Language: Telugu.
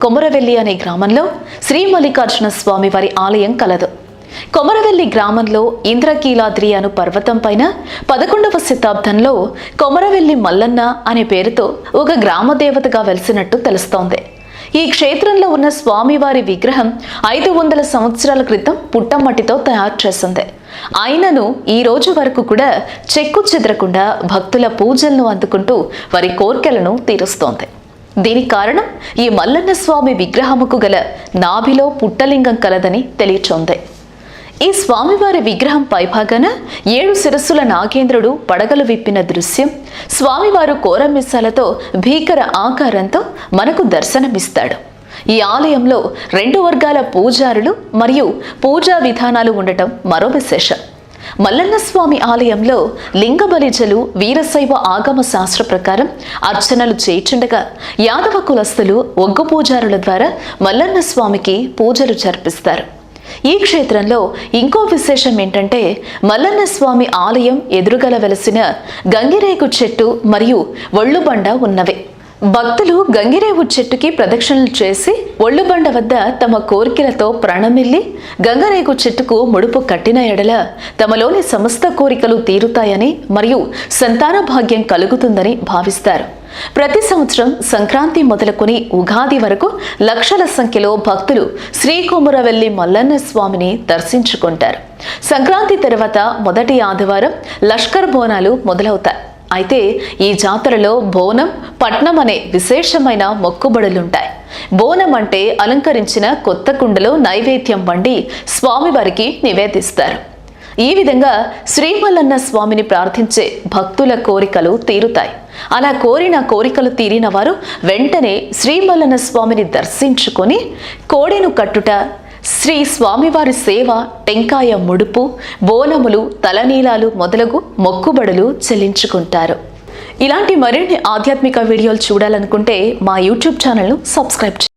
కొమరవెల్లి అనే గ్రామంలో శ్రీ మల్లికార్జున స్వామి వారి ఆలయం కలదు. కొమరవెల్లి గ్రామంలో ఇంద్రకీలాద్రి అను పర్వతం పైన 11వ శతాబ్దంలో కొమరవెల్లి మల్లన్న అనే పేరుతో ఒక గ్రామ దేవతగా వెలిసినట్టు తెలుస్తోంది. ఈ క్షేత్రంలో ఉన్న స్వామివారి విగ్రహం 500 సంవత్సరాల క్రితం పుట్టమట్టితో తయారు చేసింది. ఆయనను ఈ రోజు వరకు కూడా చెక్కు చెదరకుండా భక్తుల పూజలను అందుకుంటూ వారి కోర్కెలను తీరుస్తోంది. దీనికి కారణం ఈ మల్లన్న స్వామి విగ్రహముకు గల నాభిలో పుట్టలింగం కలదని తెలియచోంది. ఈ స్వామివారి విగ్రహం పైభాగాన 7 శిరస్సుల నాగేంద్రుడు పడగలు విప్పిన దృశ్యం స్వామివారు కోరమిస్సాలతో భీకర ఆకారంతో మనకు దర్శనమిస్తాడు. ఈ ఆలయంలో 2 వర్గాల పూజారులు మరియు పూజా విధానాలు ఉండటం మరో విశేషం. మల్లన్న స్వామి ఆలయంలో లింగ బలిజలు వీరశైవ ఆగమ శాస్త్ర ప్రకారం అర్చనలు చేయుచుండగా యాదవ కులస్తులు ఒగ్గు పూజారుల ద్వారా మల్లన్న స్వామికి పూజలు జరిపిస్తారు. ఈ క్షేత్రంలో ఇంకో విశేషం ఏంటంటే మల్లన్న స్వామి ఆలయం ఎదురుగల వెలసిన గంగిరేగు చెట్టు మరియు ఒళ్ళుబండ ఉన్నవి. భక్తులు గంగిరేవు చెట్టుకి ప్రదక్షిణలు చేసి ఒళ్ళుబండ వద్ద తమ కోరికలతో ప్రణమిల్లి గంగరేగు చెట్టుకు ముడుపు కట్టిన ఎడల తమలోని సమస్త కోరికలు తీరుతాయని మరియు సంతాన భాగ్యం కలుగుతుందని భావిస్తారు. ప్రతి సంవత్సరం సంక్రాంతి మొదలుకొని ఉగాది వరకు లక్షల సంఖ్యలో భక్తులు శ్రీ కొమరవెల్లి మల్లన్న స్వామిని దర్శించుకుంటారు. సంక్రాంతి తర్వాత మొదటి ఆదివారం లష్కర్ బోనాలు మొదలవుతాయి. అయితే ఈ జాతరలో బోనం, పట్నం అనే విశేషమైన మొక్కుబడులుంటాయి. బోనం అంటే అలంకరించిన కొత్త కుండలో నైవేద్యం వండి స్వామివారికి నివేదిస్తారు. ఈ విధంగా శ్రీ మల్లన్న స్వామిని ప్రార్థించే భక్తుల కోరికలు తీరుతాయి. అలా కోరిన కోరికలు తీరిన వారు వెంటనే శ్రీ మల్లన్న స్వామిని దర్శించుకొని కోడెను కట్టుట, శ్రీ స్వామివారి సేవ, టెంకాయ ముడుపు, బోనములు, తలనీలాలు మొదలగు మొక్కుబడులు చెల్లించుకుంటారు. ఇలాంటి మరిన్ని ఆధ్యాత్మిక వీడియోలు చూడాలనుకుంటే మా యూట్యూబ్ ఛానల్ను సబ్స్క్రైబ్ చేయండి.